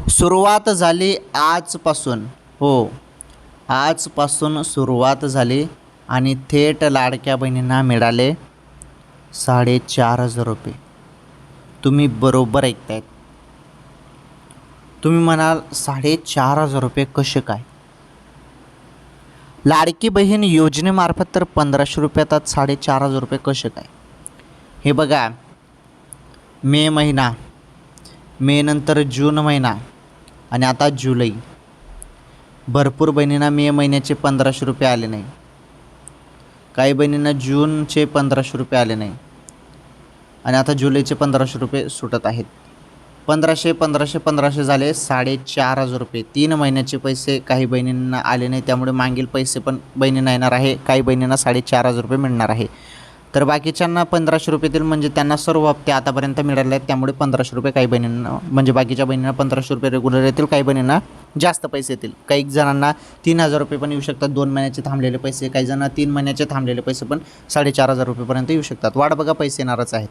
सुरुवात झाली आजपासून. हो, आजपासून सुरुवात झाली आणि थेट लाडक्या बहिणींना मिळाले 4,500 रुपये. तुम्ही बरोबर ऐकतायत. तुम्ही म्हणाल 4,500 रुपये कसे काय? लाडकी बहीण योजनेमार्फत तर 1,500 रुपयात 4,500 रुपये कसे काय? हे बघा, मे महिना, मे नंतर जून महिना आणि आता जुलै. भरपूर बहिणींना मे महिन्याचे 1,500 रुपये आले नाही. काही बहिणींना जूनचे 1,500 रुपये आले नाही आणि आता जुलैचे 1,500 रुपये सुटत आहेत. 1,500 1,500 1,500 झाले 4,500 रुपये. 3 महिन्याचे पैसे काही बहिणींना आले नाही, त्यामुळे मागील पैसे पण बहिणींना येणार आहे. काही बहिणींना 4,500 रुपये मिळणार आहे. तर बाकीच्यांना 1,500 रुपये येतील, म्हणजे त्यांना सर्व हप्ते आतापर्यंत मिळाले आहेत. त्यामुळे 1,500 रुपये काही बहिणींना, म्हणजे बाकीच्या बहिणींना 1,500 रुपये रेग्युलर येतील. काही बहिणींना जास्त पैसे येतील. काही जणांना 3,000 रुपये पण येऊ शकतात. 2 महिन्याचे थांबलेले पैसे. काही जणांना 3 महिन्याचे थांबलेले पैसे पण 4,500 रुपयेपर्यंत येऊ शकतात. वाट बघा, पैसे येणारच आहेत.